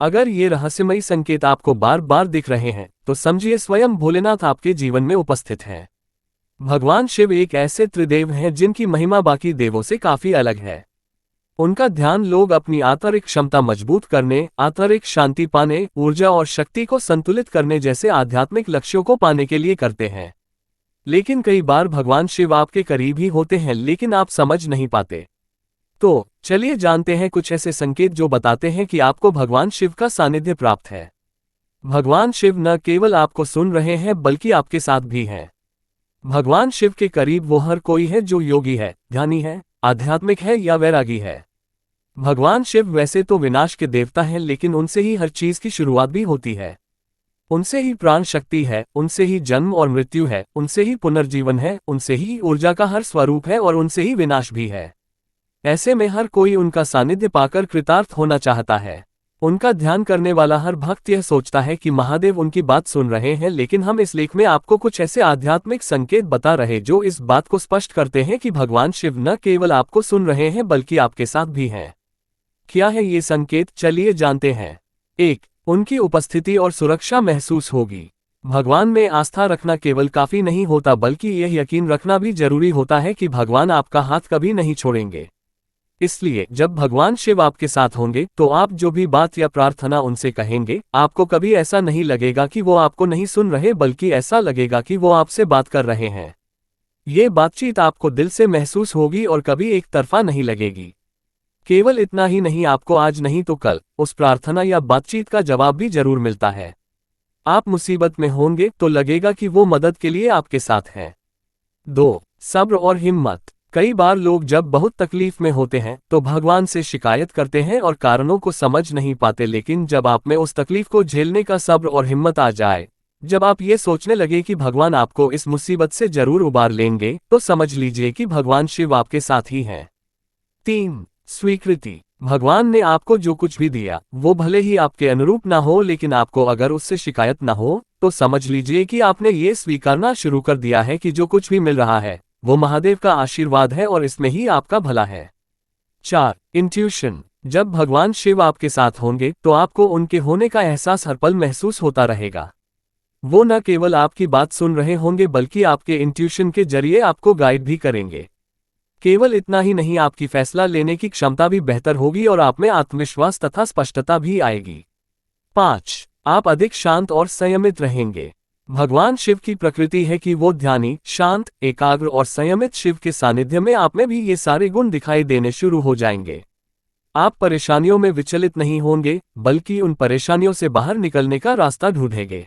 अगर ये रहस्यमयी संकेत आपको बार बार दिख रहे हैं तो समझिए स्वयं भोलेनाथ आपके जीवन में उपस्थित हैं। भगवान शिव एक ऐसे त्रिदेव हैं जिनकी महिमा बाकी देवों से काफी अलग है। उनका ध्यान लोग अपनी आंतरिक क्षमता मजबूत करने, आंतरिक शांति पाने, ऊर्जा और शक्ति को संतुलित करने जैसे आध्यात्मिक लक्ष्यों को पाने के लिए करते हैं। लेकिन कई बार भगवान शिव आपके करीब ही होते हैं लेकिन आप समझ नहीं पाते। तो चलिए जानते हैं कुछ ऐसे संकेत जो बताते हैं कि आपको भगवान शिव का सानिध्य प्राप्त है। भगवान शिव न केवल आपको सुन रहे हैं बल्कि आपके साथ भी हैं। भगवान शिव के करीब वो हर कोई है जो योगी है, ध्यानी है, आध्यात्मिक है या वैरागी है। भगवान शिव वैसे तो विनाश के देवता हैं लेकिन उनसे ही हर चीज की शुरुआत भी होती है। उनसे ही प्राण शक्ति है, उनसे ही जन्म और मृत्यु है, उनसे ही पुनर्जीवन है, उनसे ही ऊर्जा का हर स्वरूप है और उनसे ही विनाश भी है। ऐसे में हर कोई उनका सानिध्य पाकर कृतार्थ होना चाहता है। उनका ध्यान करने वाला हर भक्त यह सोचता है कि महादेव उनकी बात सुन रहे हैं, लेकिन हम इस लेख में आपको कुछ ऐसे आध्यात्मिक संकेत बता रहे जो इस बात को स्पष्ट करते हैं कि भगवान शिव न केवल आपको सुन रहे हैं बल्कि आपके साथ भी हैं। क्या है ये संकेत, चलिए जानते हैं। 1. उनकी उपस्थिति और सुरक्षा महसूस होगी। भगवान में आस्था रखना केवल काफी नहीं होता बल्कि यह यकीन रखना भी जरूरी होता है कि भगवान आपका हाथ कभी नहीं छोड़ेंगे। इसलिए जब भगवान शिव आपके साथ होंगे तो आप जो भी बात या प्रार्थना उनसे कहेंगे, आपको कभी ऐसा नहीं लगेगा कि वो आपको नहीं सुन रहे बल्कि ऐसा लगेगा कि वो आपसे बात कर रहे हैं। ये बातचीत आपको दिल से महसूस होगी और कभी एक तरफा नहीं लगेगी। केवल इतना ही नहीं, आपको आज नहीं तो कल उस प्रार्थना या बातचीत का जवाब भी जरूर मिलता है। आप मुसीबत में होंगे तो लगेगा कि वो मदद के लिए आपके साथ हैं। 2. सब्र और हिम्मत। कई बार लोग जब बहुत तकलीफ में होते हैं तो भगवान से शिकायत करते हैं और कारणों को समझ नहीं पाते, लेकिन जब आप में उस तकलीफ को झेलने का सब्र और हिम्मत आ जाए, जब आप ये सोचने लगे कि भगवान आपको इस मुसीबत से जरूर उबार लेंगे, तो समझ लीजिए कि भगवान शिव आपके साथ ही हैं। 3. स्वीकृति। भगवान ने आपको जो कुछ भी दिया वो भले ही आपके अनुरूप ना हो, लेकिन आपको अगर उससे शिकायत ना हो तो समझ लीजिए कि आपने ये स्वीकारना शुरू कर दिया है कि जो कुछ भी मिल रहा है वो महादेव का आशीर्वाद है और इसमें ही आपका भला है। 4. इंट्यूशन। जब भगवान शिव आपके साथ होंगे तो आपको उनके होने का एहसास हर पल महसूस होता रहेगा। वो न केवल आपकी बात सुन रहे होंगे बल्कि आपके इंट्यूशन के जरिए आपको गाइड भी करेंगे। केवल इतना ही नहीं, आपकी फैसला लेने की क्षमता भी बेहतर होगी और आप में आत्मविश्वास तथा स्पष्टता भी आएगी। 5. आप अधिक शांत और संयमित रहेंगे। भगवान शिव की प्रकृति है कि वो ध्यानी, शांत, एकाग्र और संयमित। शिव के सानिध्य में आप में भी ये सारे गुण दिखाई देने शुरू हो जाएंगे। आप परेशानियों में विचलित नहीं होंगे बल्कि उन परेशानियों से बाहर निकलने का रास्ता ढूंढेंगे।